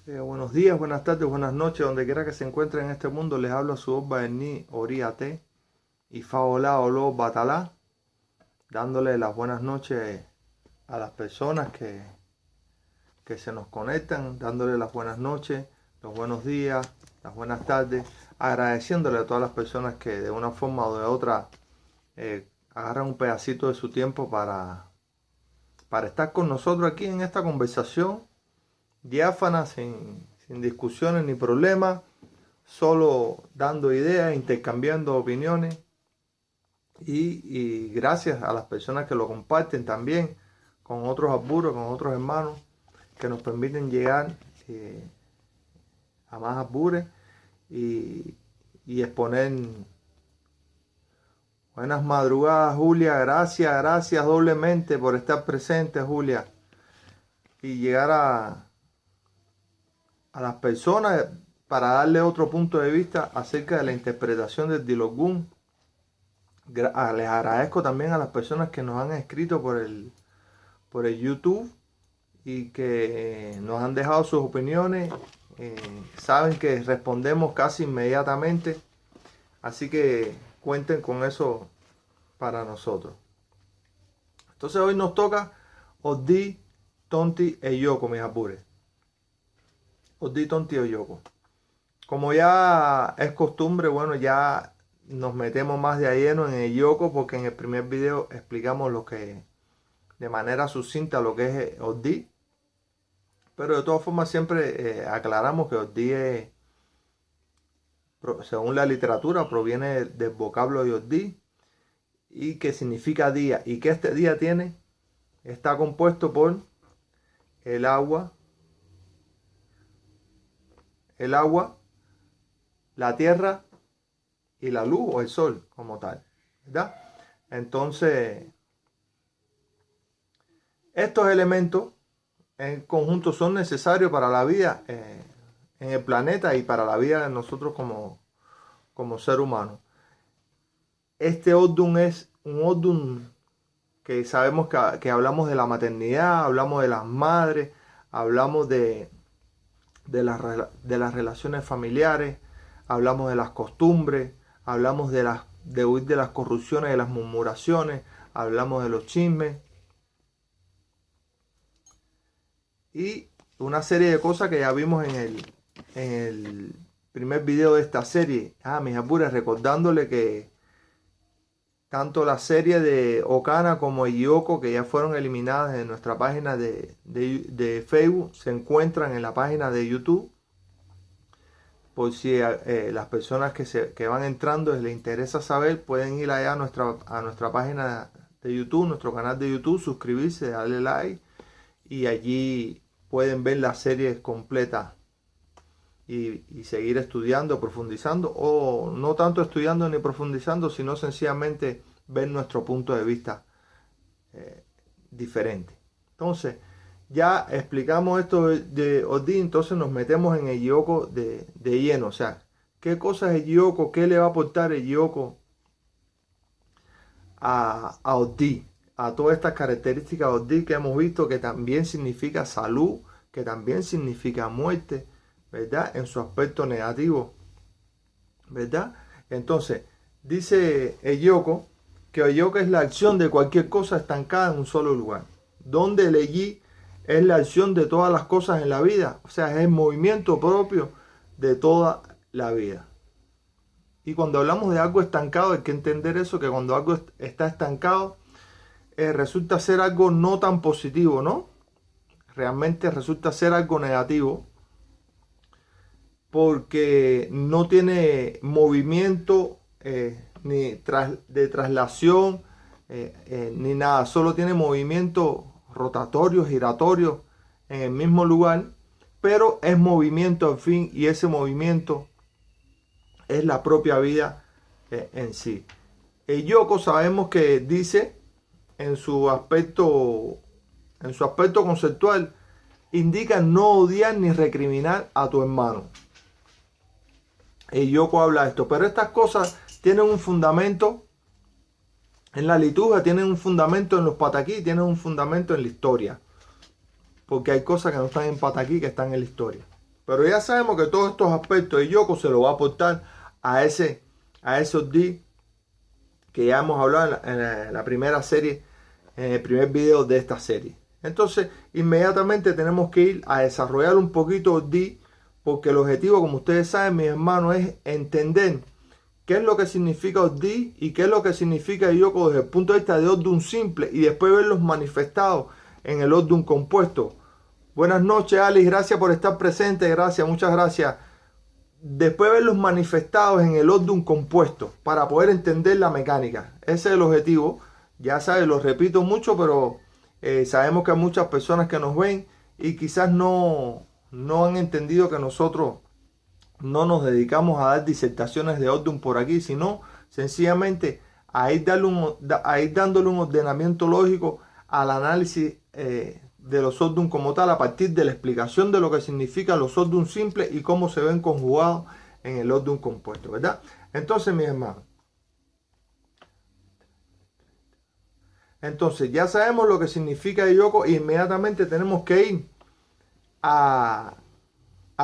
Buenos días, buenas tardes, buenas noches, donde quiera que se encuentren en este mundo. Les habla su Obba Erni Oríate y Faolá Olo Batalá, dándole las buenas noches a las personas que se nos conectan, dándole las buenas noches, los buenos días, las buenas tardes, agradeciéndole a todas las personas que de una forma o de otra agarran un pedacito de su tiempo para estar con nosotros aquí en esta conversación diáfana, sin discusiones ni problemas, solo dando ideas, intercambiando opiniones y gracias a las personas que lo comparten también con otros apuros, con otros hermanos que nos permiten llegar a más apures y exponer. Buenas madrugadas, Julia, gracias doblemente por estar presente, Julia, y llegar a las personas para darle otro punto de vista acerca de la interpretación del Dilogún. Les agradezco también a las personas que nos han escrito por el YouTube y que nos han dejado sus opiniones. Saben que respondemos casi inmediatamente, así que cuenten con eso para nosotros. Entonces hoy nos toca Oddi, Tonti e Yoko, mis apures. Oddi, Tonti e Yoko. Como ya es costumbre, bueno, ya nos metemos más de lleno en el Yoko, porque en el primer video explicamos lo que, de manera sucinta, lo que es Oddi. Pero de todas formas siempre aclaramos que Oddi es, según la literatura, proviene del vocablo de Oddi y que significa día, y que este día está compuesto por el agua, la tierra y la luz o el sol como tal, ¿verdad? Entonces, estos elementos en conjunto son necesarios para la vida en el planeta y para la vida de nosotros como ser humano. Este Odun es un Odun que sabemos que hablamos de la maternidad, hablamos de las madres, hablamos de las relaciones familiares, hablamos de las costumbres, hablamos de huir de las corrupciones, de las murmuraciones, hablamos de los chismes y una serie de cosas que ya vimos en el primer video de esta serie. Mis apures, recordándole que tanto la serie de Okana como Yoko, que ya fueron eliminadas de nuestra página de Facebook, se encuentran en la página de YouTube. Por si las personas que van entrando les interesa saber, pueden ir allá a nuestra página de YouTube, nuestro canal de YouTube, suscribirse, darle like y allí pueden ver las series completas y seguir estudiando, profundizando, o no tanto estudiando ni profundizando, sino sencillamente ver nuestro punto de vista diferente. Entonces, ya explicamos esto de Oddi, entonces nos metemos en el Yoko de lleno. O sea, ¿qué cosa es el Yoko? ¿Qué le va a aportar el Yoko a Oddi? A todas estas características de Oddi que hemos visto, que también significa salud, que también significa muerte, ¿verdad? En su aspecto negativo, ¿verdad? Entonces, dice el Yoko que el Yoko es la acción de cualquier cosa estancada en un solo lugar. Donde el Yi es la acción de todas las cosas en la vida, o sea, es el movimiento propio de toda la vida. Y cuando hablamos de algo estancado, hay que entender eso, que cuando algo está estancado, resulta ser algo no tan positivo, ¿no? Realmente resulta ser algo negativo, porque no tiene movimiento ni de traslación ni nada, solo tiene movimiento rotatorio, giratorio en el mismo lugar, pero es movimiento al fin, y ese movimiento es la propia vida en sí. El Yoko sabemos que dice en su aspecto conceptual, indica no odiar ni recriminar a tu hermano. El Yoko habla de esto, pero estas cosas tienen un fundamento en la liturgia, tienen un fundamento en los pataquí, tienen un fundamento en la historia. Porque hay cosas que no están en pataquí, que están en la historia. Pero ya sabemos que todos estos aspectos de Yoko se lo va a aportar a esos D que ya hemos hablado en la primera serie, en el primer video de esta serie. Entonces, inmediatamente tenemos que ir a desarrollar un poquito D, porque el objetivo, como ustedes saben, mis hermanos, es entender qué es lo que significa D y qué es lo que significa Yoko desde el punto de vista de Odum simple y después verlos manifestados en el Odum compuesto. Buenas noches, Alice, gracias por estar presente, gracias, muchas gracias. Después verlos manifestados en el Odum compuesto para poder entender la mecánica. Ese es el objetivo. Ya sabes, lo repito mucho, pero sabemos que hay muchas personas que nos ven y quizás no han entendido que nosotros no nos dedicamos a dar disertaciones de Odum por aquí, sino sencillamente a ir dándole un ordenamiento lógico al análisis de los Odum como tal, a partir de la explicación de lo que significan los Odum simples y cómo se ven conjugados en el Odum compuesto, ¿verdad? Entonces, mis hermanos, ya sabemos lo que significa Yoko y inmediatamente tenemos que ir a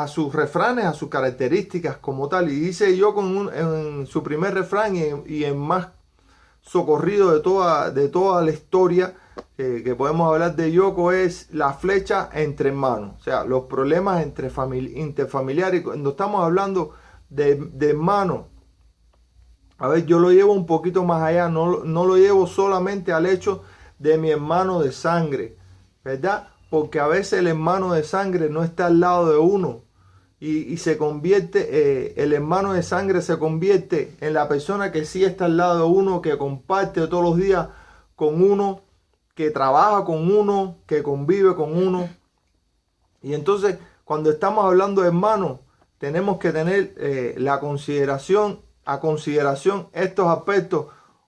sus refranes, a sus características como tal. Y dice Yoko en su primer refrán y en más socorrido de toda la historia que podemos hablar de Yoko, es la flecha entre hermanos. O sea, los problemas interfamiliares. Cuando estamos hablando de hermanos, a ver, yo lo llevo un poquito más allá. No lo llevo solamente al hecho de mi hermano de sangre, ¿verdad? Porque a veces el hermano de sangre no está al lado de uno y se convierte, el hermano de sangre se convierte en la persona que sí está al lado de uno, que comparte todos los días con uno, que trabaja con uno, que convive con uno. Y entonces, cuando estamos hablando de hermanos, tenemos que tener a consideración estos aspectos.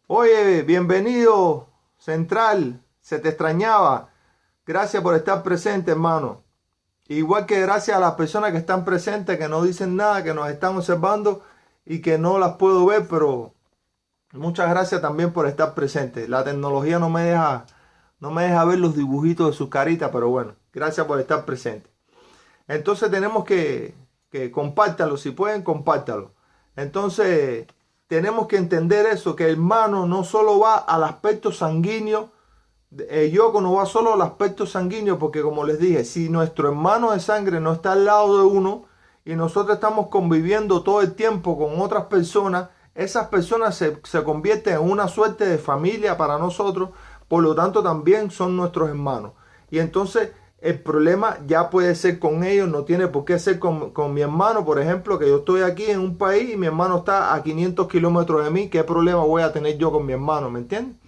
Oye, bienvenido, Central, se te extrañaba. Gracias por estar presente, hermano. Igual que gracias a las personas que están presentes, que no dicen nada, que nos están observando y que no las puedo ver, pero muchas gracias también por estar presentes. La tecnología no me deja ver los dibujitos de sus caritas, pero bueno, gracias por estar presentes. Entonces tenemos que compártalo, si pueden, compártalo. Entonces tenemos que entender eso, que hermano no solo va al aspecto sanguíneo. Yoko no va solo al aspecto sanguíneo, porque como les dije, si nuestro hermano de sangre no está al lado de uno y nosotros estamos conviviendo todo el tiempo con otras personas, esas personas se convierten en una suerte de familia para nosotros, por lo tanto también son nuestros hermanos. Y entonces el problema ya puede ser con ellos, no tiene por qué ser con mi hermano, por ejemplo, que yo estoy aquí en un país y mi hermano está a 500 kilómetros de mí. ¿Qué problema voy a tener yo con mi hermano? ¿Me entiendes?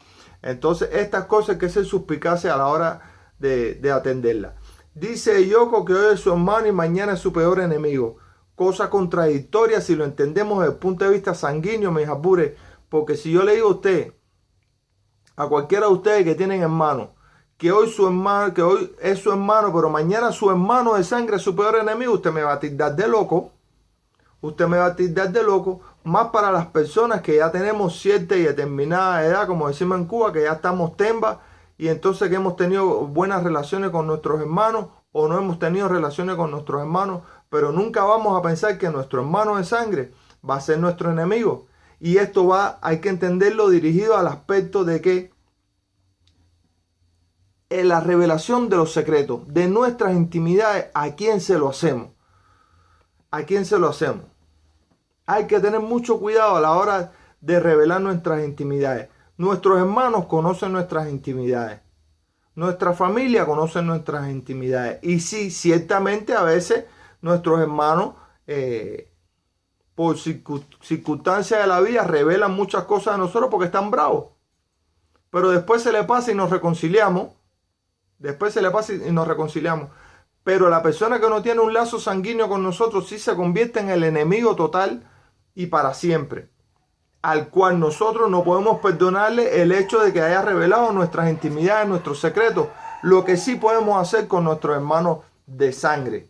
Entonces, estas cosas hay que ser suspicaces a la hora de atenderlas. Dice Yoko que hoy es su hermano y mañana es su peor enemigo. Cosa contradictoria si lo entendemos desde el punto de vista sanguíneo, mis apures. Porque si yo le digo a usted, a cualquiera de ustedes que tienen hermanos, que hoy es su hermano, pero mañana su hermano de sangre es su peor enemigo, usted me va a tildar de loco. Usted me va a tildar de loco, más para las personas que ya tenemos cierta y determinada edad, como decimos en Cuba, que ya estamos temba, y entonces que hemos tenido buenas relaciones con nuestros hermanos o no hemos tenido relaciones con nuestros hermanos, pero nunca vamos a pensar que nuestro hermano de sangre va a ser nuestro enemigo. Y esto hay que entenderlo dirigido al aspecto de que en la revelación de los secretos, de nuestras intimidades, ¿a quién se lo hacemos? ¿A quién se lo hacemos? Hay que tener mucho cuidado a la hora de revelar nuestras intimidades. Nuestros hermanos conocen nuestras intimidades. Nuestra familia conoce nuestras intimidades. Y sí, ciertamente a veces nuestros hermanos, por circunstancias de la vida, revelan muchas cosas de nosotros porque están bravos. Pero después se le pasa y nos reconciliamos. Pero la persona que no tiene un lazo sanguíneo con nosotros sí se convierte en el enemigo total y para siempre, al cual nosotros no podemos perdonarle el hecho de que haya revelado nuestras intimidades, nuestros secretos, lo que sí podemos hacer con nuestros hermanos de sangre.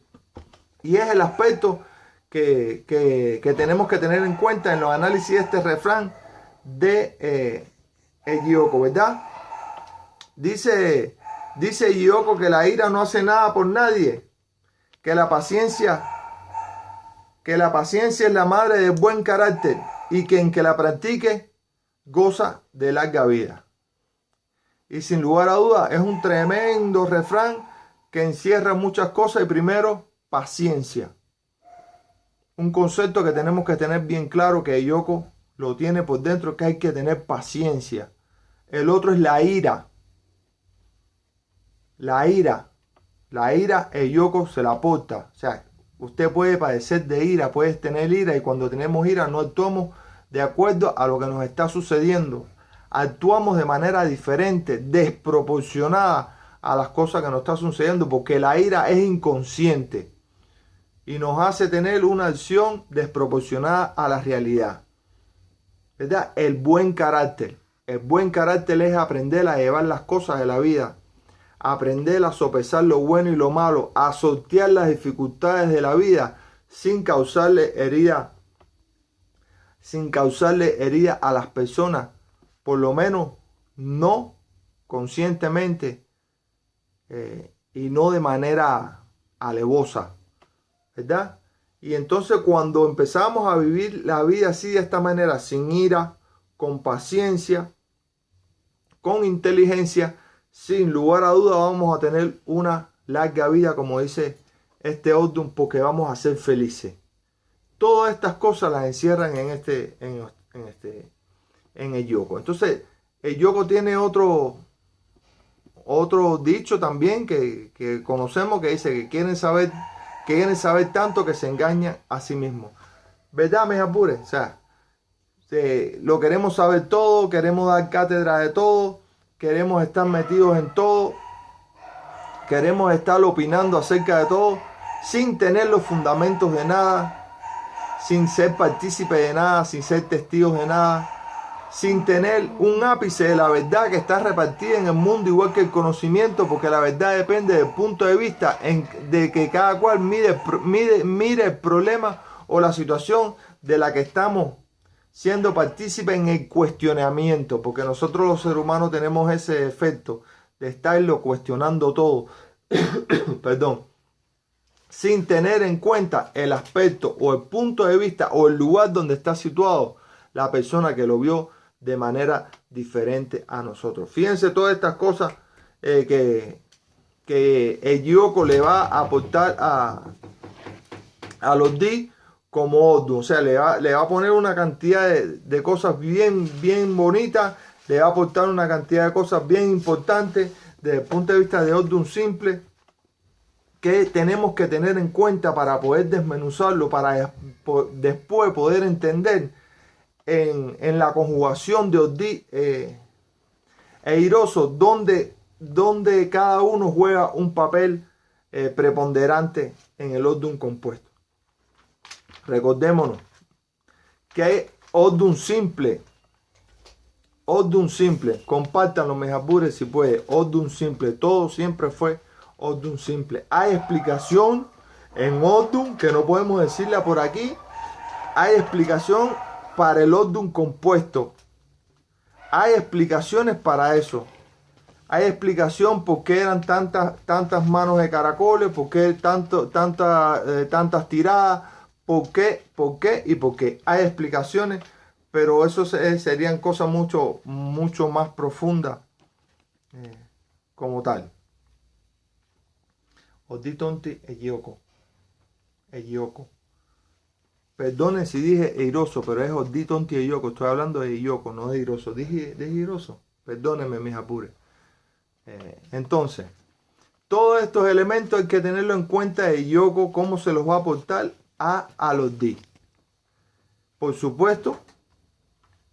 Y es el aspecto que tenemos que tener en cuenta en los análisis de este refrán de Yoko, ¿verdad? Dice Yoko que la ira no hace nada por nadie, que la paciencia que la paciencia es la madre del buen carácter y quien que la practique goza de larga vida. Y sin lugar a dudas es un tremendo refrán que encierra muchas cosas. Y primero, paciencia. Un concepto que tenemos que tener bien claro, que Yoko lo tiene por dentro, que hay que tener paciencia. El otro es la ira. La ira, el Yoko se la aporta. O sea, usted puede padecer de ira, puede tener ira, y cuando tenemos ira no actuamos de acuerdo a lo que nos está sucediendo. Actuamos de manera diferente, desproporcionada a las cosas que nos están sucediendo, porque la ira es inconsciente y nos hace tener una acción desproporcionada a la realidad. ¿Verdad? El buen carácter es aprender a llevar las cosas de la vida, aprender a sopesar lo bueno y lo malo, a sortear las dificultades de la vida sin causarle herida a las personas, por lo menos no conscientemente y no de manera alevosa, ¿verdad? Y entonces cuando empezamos a vivir la vida así, de esta manera, sin ira, con paciencia, con inteligencia, sin lugar a duda vamos a tener una larga vida, como dice este Odum, porque vamos a ser felices. Todas estas cosas las encierran en el Yoko. Entonces, el Yoko tiene otro dicho también que conocemos, que dice que quieren saber tanto que se engañan a sí mismos. ¿Verdad, mis apures? O sea, lo queremos saber todo, queremos dar cátedra de todo, queremos estar metidos en todo, queremos estar opinando acerca de todo, sin tener los fundamentos de nada, sin ser partícipe de nada, sin ser testigos de nada, sin tener un ápice de la verdad que está repartida en el mundo, igual que el conocimiento, porque la verdad depende del punto de vista de que cada cual mire el problema o la situación de la que estamos siendo partícipe en el cuestionamiento, porque nosotros los seres humanos tenemos ese efecto de estarlo cuestionando todo, perdón, sin tener en cuenta el aspecto o el punto de vista o el lugar donde está situado la persona que lo vio de manera diferente a nosotros. Fíjense todas estas cosas que el Yoko le va a aportar a los D como Odum. O sea, le va a poner una cantidad de cosas bien bonitas, le va a aportar una cantidad de cosas bien importantes desde el punto de vista de Odum simple, que tenemos que tener en cuenta para poder desmenuzarlo, para después poder entender en la conjugación de Oddi e Iroso, donde cada uno juega un papel preponderante en el Odum compuesto. Recordémonos que Odum simple, compártanlo, mis apures, si puede. Odum simple, todo siempre fue Odum simple. Hay explicación en Odum que no podemos decirla por aquí. Hay explicación para el Odum compuesto. Hay explicaciones para eso. Hay explicación por qué eran tantas manos de caracoles, por qué tantas tiradas, por qué. Hay explicaciones, pero eso serían cosas mucho más profundas como tal. Oddi tonti e Yoko. Perdonen si dije Eiroso, pero es Oddi tonti e Yoko. Estoy hablando de Yoko, no de Iroso. Dije Iroso. Perdónenme, mis apures. Entonces, todos estos elementos hay que tenerlo en cuenta de Yoko, cómo se los va a aportar a los D. Por supuesto,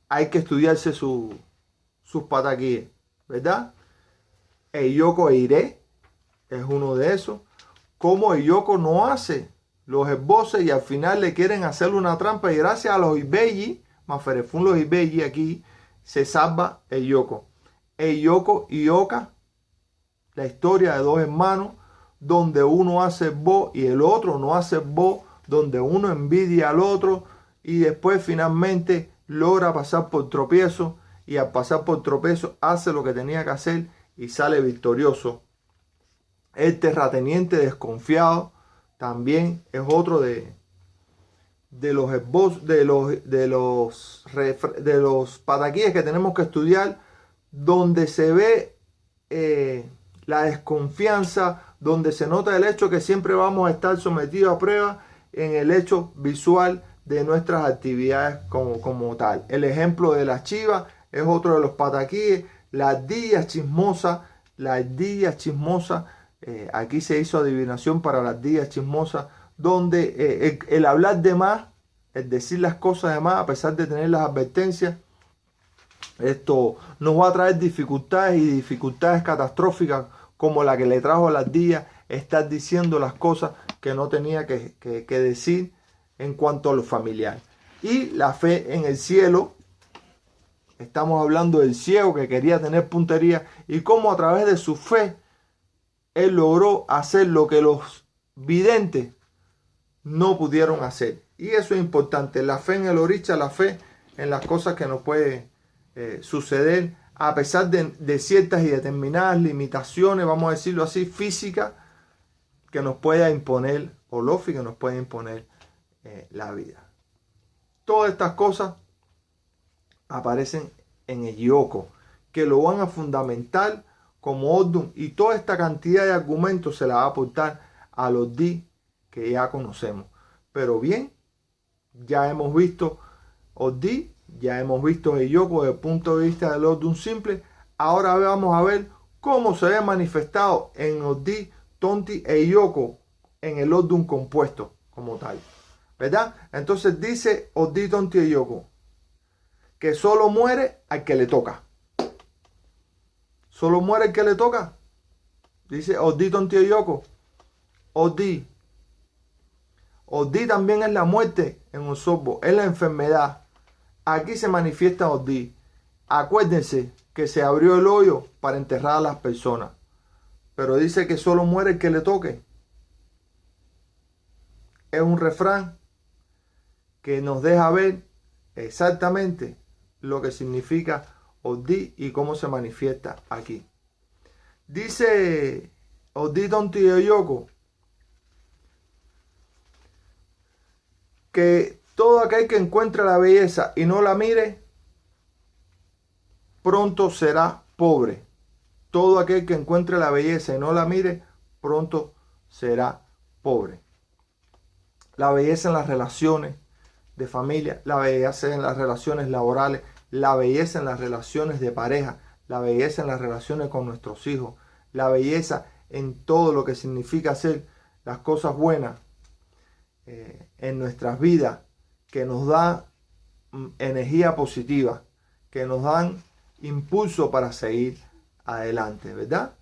hay que estudiarse sus pataquíes, ¿verdad? El Yoko Eire es uno de esos. Como el Yoko no hace los esboces y al final le quieren hacer una trampa, y gracias a los Ibeyi, Maferefun los Ibeyi, aquí se salva el Yoko. El Yoko y Oka, la historia de dos hermanos, donde uno hace esbo y el otro no hace esbo, donde uno envidia al otro y después finalmente logra pasar por tropiezo, y al pasar por tropiezo hace lo que tenía que hacer y sale victorioso. El terrateniente desconfiado también es otro de de los pataquíes que tenemos que estudiar, donde se ve la desconfianza, donde se nota el hecho que siempre vamos a estar sometidos a prueba en el hecho visual de nuestras actividades como tal. El ejemplo de las chivas es otro de los pataquíes. La ardilla chismosa, aquí se hizo adivinación para la ardilla chismosa, donde el hablar de más, el decir las cosas de más, a pesar de tener las advertencias, esto nos va a traer dificultades y dificultades catastróficas como la que le trajo a la ardilla estar diciendo las cosas que no tenía que decir en cuanto a lo familiar. Y la fe en el cielo, estamos hablando del ciego que quería tener puntería y cómo a través de su fe él logró hacer lo que los videntes no pudieron hacer. Y eso es importante, la fe en el oricha, la fe en las cosas que nos puede suceder a pesar de ciertas y determinadas limitaciones, vamos a decirlo así, físicas, que nos pueda imponer Olofi, que nos puede imponer la vida. Todas estas cosas aparecen en el Yoko, que lo van a fundamentar como Odun, y toda esta cantidad de argumentos se la va a aportar a los di que ya conocemos. Pero bien, ya hemos visto Oddi, ya hemos visto el Yoko desde el punto de vista del Odun simple. Ahora vamos a ver cómo se ve manifestado en Oddi, Tonti e Yoko en el Odun compuesto como tal, ¿verdad? Entonces dice Oddi, Tonti e Yoko que solo muere al que le toca. Solo muere el que le toca. Dice Oddi, Tonti e Yoko. Oddi también es la muerte en un sorbo, es la enfermedad. Aquí se manifiesta Oddi. Acuérdense que se abrió el hoyo para enterrar a las personas, pero dice que solo muere el que le toque. Es un refrán que nos deja ver exactamente lo que significa Oddi y cómo se manifiesta aquí. Dice Oddi, Tonti e Yoko que todo aquel que encuentre la belleza y no la mire, pronto será pobre. Todo aquel que encuentre la belleza y no la mire, pronto será pobre. La belleza en las relaciones de familia, la belleza en las relaciones laborales, la belleza en las relaciones de pareja, la belleza en las relaciones con nuestros hijos, la belleza en todo lo que significa hacer las cosas buenas en nuestras vidas, que nos da energía positiva, que nos dan impulso para seguir adelante, ¿verdad?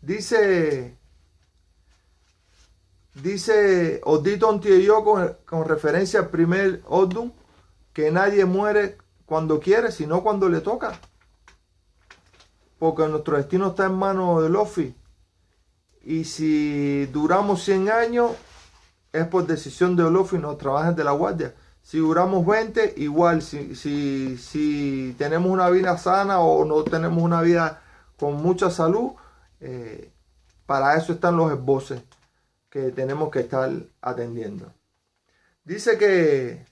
Dice Oddi, Tonti e Yoko con referencia al primer Odun, que nadie muere cuando quiere, sino cuando le toca. Porque nuestro destino está en manos de Olofi. Y si duramos 100 años, es por decisión de Olofi, nuestros ángeles de la guardia. Si duramos 20, igual. Si tenemos una vida sana o no tenemos una vida con mucha salud, para eso están los esboces que tenemos que estar atendiendo. Dice que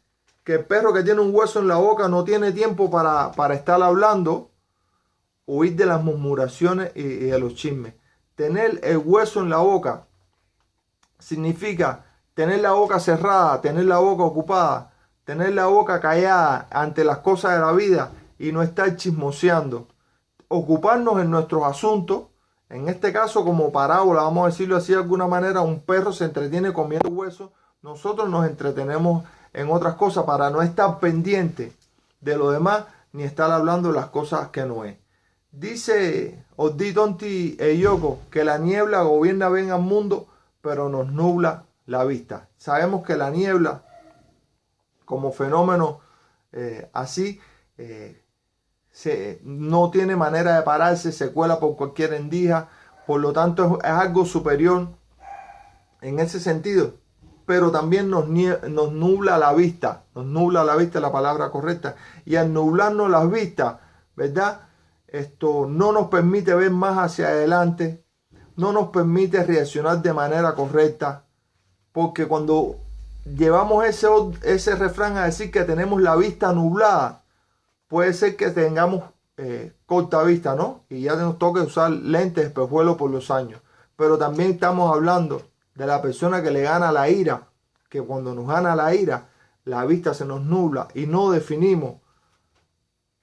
el perro que tiene un hueso en la boca no tiene tiempo para estar hablando, huir de las murmuraciones y de los chismes. Tener el hueso en la boca significa tener la boca cerrada, tener la boca ocupada, tener la boca callada ante las cosas de la vida y no estar chismoseando. Ocuparnos en nuestros asuntos. En este caso, como parábola, vamos a decirlo así de alguna manera, un perro se entretiene comiendo huesos. Nosotros nos entretenemos en otras cosas para no estar pendiente de lo demás ni estar hablando de las cosas que no es. Dice Oddi, Tonti e Yoko que la niebla gobierna bien al mundo, pero nos nubla la vista. Sabemos que la niebla, como fenómeno así, no tiene manera de pararse, se cuela por cualquier endija, por lo tanto es algo superior en ese sentido, pero también nos nubla la vista, la palabra correcta, y al nublarnos las vistas, ¿verdad? Esto no nos permite ver más hacia adelante, no nos permite reaccionar de manera correcta, porque cuando llevamos ese refrán a decir que tenemos la vista nublada, puede ser que tengamos corta vista, ¿no? Y ya nos toque usar lentes de espejuelo por los años. Pero también estamos hablando de la persona que le gana la ira, que cuando nos gana la ira, la vista se nos nubla y no definimos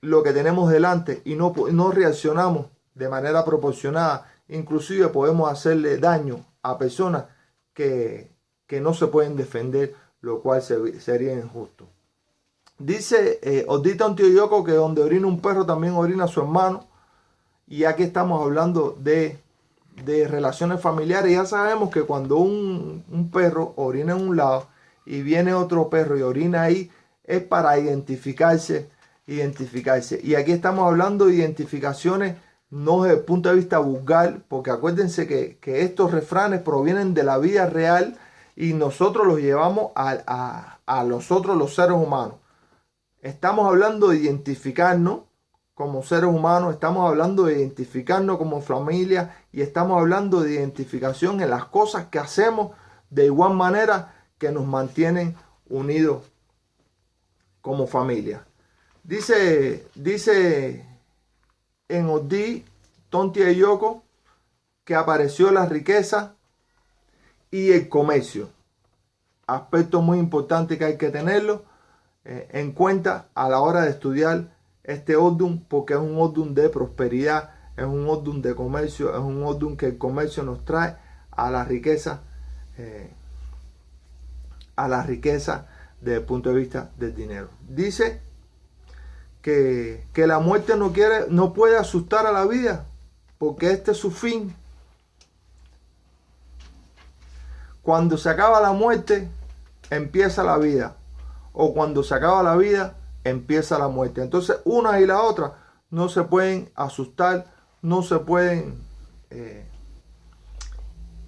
lo que tenemos delante y no reaccionamos de manera proporcionada. Inclusive podemos hacerle daño a personas que no se pueden defender, lo cual sería injusto. Dice Odita Antioyoco que donde orina un perro también orina su hermano. Y aquí estamos hablando de relaciones familiares. Ya sabemos que cuando un perro orina en un lado y viene otro perro y orina ahí, es para identificarse. Y aquí estamos hablando de identificaciones no desde el punto de vista vulgar, porque acuérdense que estos refranes provienen de la vida real y nosotros los llevamos a nosotros los seres humanos. Estamos hablando de identificarnos como seres humanos, estamos hablando de identificarnos como familia y estamos hablando de identificación en las cosas que hacemos de igual manera que nos mantienen unidos como familia. Dice en Odí Tontieyoco que apareció la riqueza y el comercio. Aspecto muy importante que hay que tenerlo en cuenta a la hora de estudiar este Odum, porque es un Odum de prosperidad, es un Odum de comercio, es un Odum que el comercio nos trae a la riqueza desde el punto de vista del dinero. Dice que la muerte no puede asustar a la vida, porque este es su fin. Cuando se acaba la muerte, empieza la vida. O cuando se acaba la vida, empieza la muerte. Entonces, una y la otra no se pueden asustar, no se pueden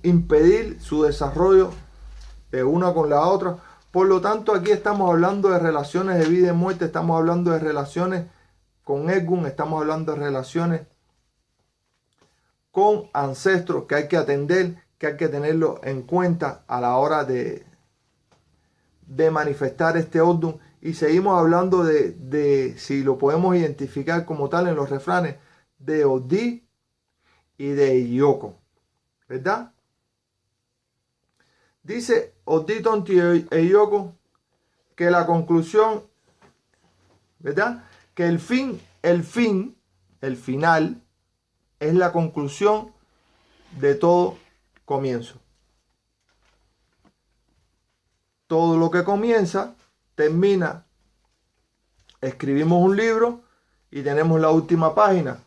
impedir su desarrollo de una con la otra. Por lo tanto, aquí estamos hablando de relaciones de vida y muerte, estamos hablando de relaciones con Egún, estamos hablando de relaciones con ancestros que hay que atender, que hay que tenerlo en cuenta a la hora de manifestar este Odum. Y seguimos hablando de si lo podemos identificar como tal en los refranes de Odí y de Iyoko, ¿verdad? Dice Odí Tontieyoco que la conclusión, ¿verdad? Que el final es la conclusión de todo comienzo. Todo lo que comienza termina. Escribimos un libro y tenemos la última página.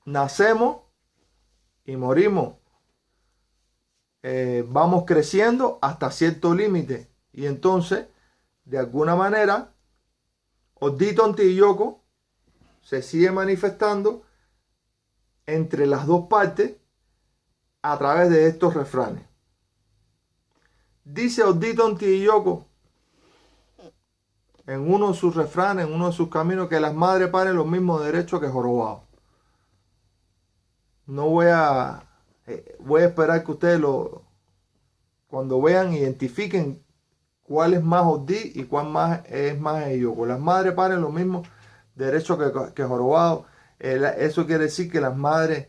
Nacemos y morimos. Vamos creciendo hasta cierto límite. Y entonces, de alguna manera, Odí Tontieyoco se sigue manifestando entre las dos partes a través de estos refranes. Dice Odí Tontieyoco en uno de sus refranes, en uno de sus caminos, que las madres paren los mismos derechos que jorobados. No voy a esperar que ustedes cuando vean, identifiquen cuál es más Odí y cuál es más Iyoko. Las madres paren los mismos derechos que jorobados. Eso quiere decir que las madres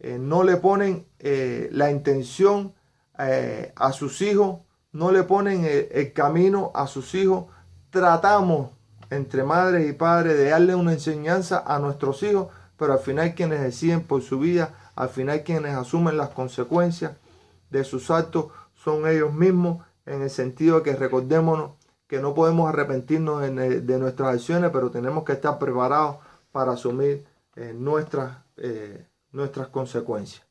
no le ponen la intención a sus hijos, no le ponen el camino a sus hijos. Tratamos entre madres y padres de darle una enseñanza a nuestros hijos, pero al final quienes deciden por su vida, al final quienes asumen las consecuencias de sus actos son ellos mismos, en el sentido de que recordémonos que no podemos arrepentirnos de nuestras acciones, pero tenemos que estar preparados para asumir nuestras consecuencias.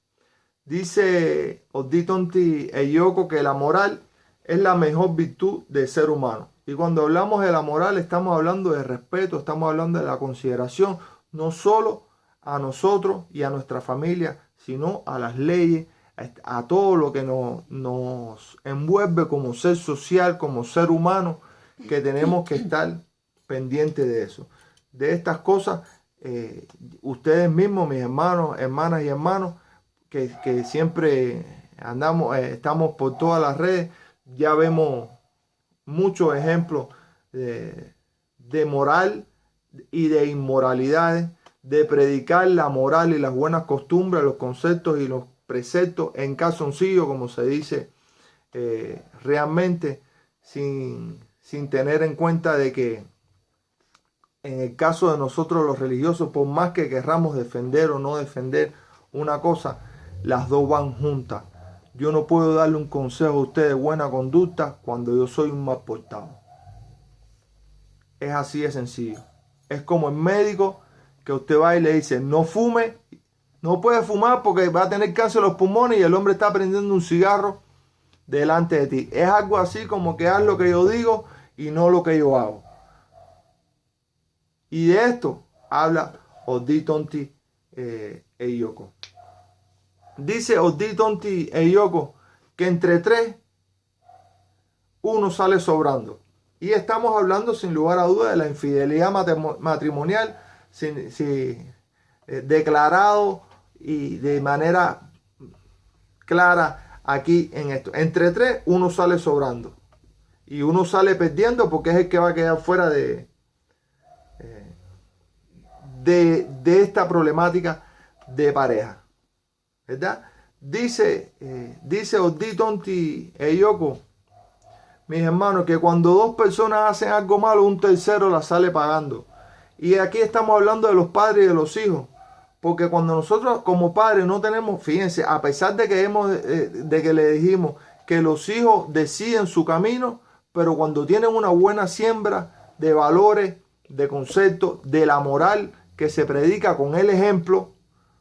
Dice Odí Tontieyoco que la moral es la mejor virtud del ser humano. Y cuando hablamos de la moral, estamos hablando de respeto, estamos hablando de la consideración, no solo a nosotros y a nuestra familia, sino a las leyes, a todo lo que nos envuelve como ser social, como ser humano, que tenemos que estar pendientes de eso. De estas cosas, ustedes mismos, mis hermanos, hermanas y hermanos, que siempre estamos por todas las redes, ya vemos muchos ejemplos de moral y de inmoralidades, de predicar la moral y las buenas costumbres, los conceptos y los preceptos en calzoncillo, como se dice, realmente sin tener en cuenta de que en el caso de nosotros los religiosos, por más que querramos defender o no defender una cosa, las dos van juntas. Yo no puedo darle un consejo a usted de buena conducta cuando yo soy un mal portado. Es así de sencillo. Es como el médico que usted va y le dice, no fume, no puede fumar porque va a tener cáncer de los pulmones, y el hombre está prendiendo un cigarro delante de ti. Es algo así como que haz lo que yo digo y no lo que yo hago. Y de esto habla Oddi Tonti Eyoko. Dice Oddi Tonti Eyoko que entre tres uno sale sobrando. Y estamos hablando sin lugar a duda de la infidelidad matrimonial declarado y de manera clara aquí en esto. Entre tres uno sale sobrando. Y uno sale perdiendo porque es el que va a quedar fuera de esta problemática de pareja. ¿Verdad? Dice Oddi Tonti Eyoko, mis hermanos, que cuando dos personas hacen algo malo, un tercero la sale pagando. Y aquí estamos hablando de los padres y de los hijos. Porque cuando nosotros como padres no tenemos, fíjense, a pesar de que le dijimos que los hijos deciden su camino, pero cuando tienen una buena siembra de valores, de conceptos, de la moral que se predica con el ejemplo,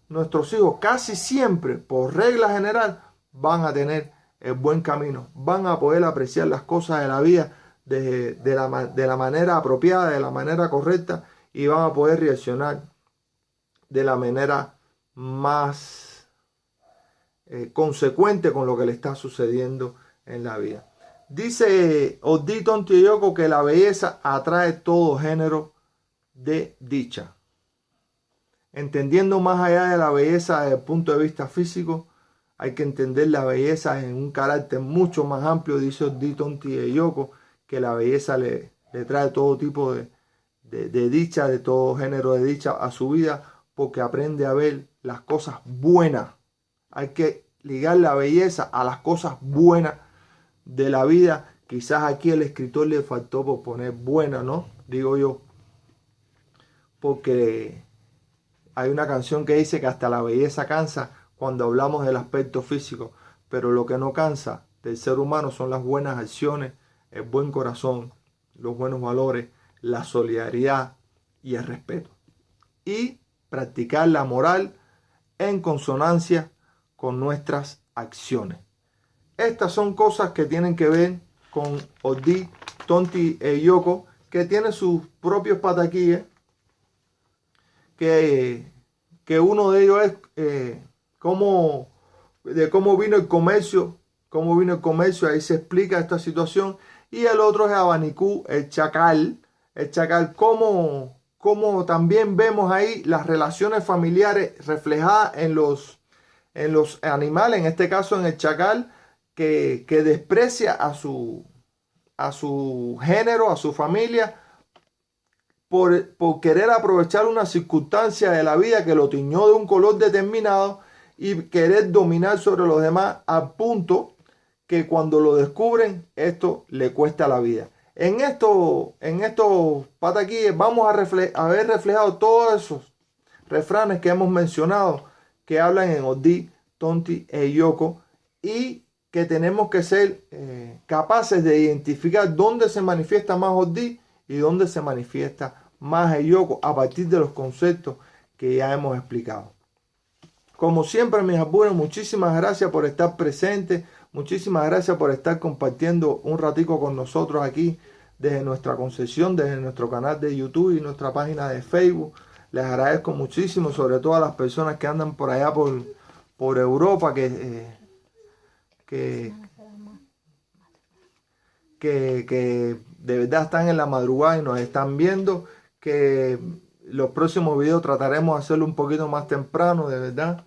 nuestros hijos casi siempre, por regla general, van a tener el buen camino, van a poder apreciar las cosas de la vida de la manera apropiada, de la manera correcta, y van a poder reaccionar de la manera más consecuente con lo que le está sucediendo en la vida. Dice Oddi Tonti Eyoko que la belleza atrae todo género de dicha. Entendiendo más allá de la belleza desde el punto de vista físico, hay que entender la belleza en un carácter mucho más amplio. Dice Oddi Tonti Eyoko que la belleza le trae todo tipo de dicha, de todo género de dicha a su vida, porque aprende a ver las cosas buenas. Hay que ligar la belleza a las cosas buenas de la vida. Quizás aquí el escritor le faltó por poner buena, ¿no? Digo yo, porque hay una canción que dice que hasta la belleza cansa cuando hablamos del aspecto físico, pero lo que no cansa del ser humano son las buenas acciones, el buen corazón, los buenos valores, la solidaridad y el respeto. Y practicar la moral en consonancia con nuestras acciones. Estas son cosas que tienen que ver con Oddi Tonti Eyoko, que tiene sus propios pataquíes, que uno de ellos es cómo vino el comercio, ahí se explica esta situación, y el otro es Abanicú, el chacal, cómo también vemos ahí las relaciones familiares reflejadas en los animales, en este caso en el chacal, que desprecia a su género, a su familia, por querer aprovechar una circunstancia de la vida que lo tiñó de un color determinado y querer dominar sobre los demás, al punto que cuando lo descubren, esto le cuesta la vida. En estos pataquíes vamos a ver reflejados todos esos refranes que hemos mencionado, que hablan en Oddi Tonti Eyoko, y que tenemos que ser capaces de identificar dónde se manifiesta más Oddi y dónde se manifiesta más Eyoko a partir de los conceptos que ya hemos explicado. Como siempre, mis abuelos, muchísimas gracias por estar presentes, muchísimas gracias por estar compartiendo un ratico con nosotros aquí desde nuestra concesión, desde nuestro canal de YouTube y nuestra página de Facebook. Les agradezco muchísimo, sobre todo a las personas que andan por allá por Europa, que de verdad están en la madrugada y nos están viendo, que los próximos videos trataremos de hacerlo un poquito más temprano, de verdad.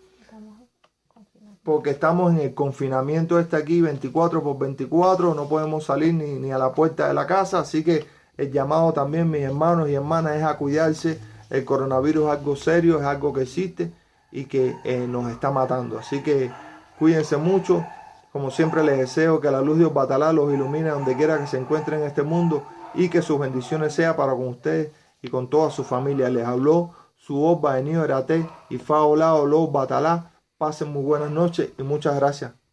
porque estamos en el confinamiento aquí 24/24, no podemos salir ni a la puerta de la casa, así que el llamado también, mis hermanos y hermanas, es a cuidarse. El coronavirus es algo serio, es algo que existe y que nos está matando, así que cuídense mucho. Como siempre les deseo que la luz de Batalá los ilumine donde quiera que se encuentren en este mundo y que sus bendiciones sean para con ustedes y con toda su familia. Les habló su Oba Enido Erate y Faolao Lo Batalá. Pasen muy buenas noches y muchas gracias.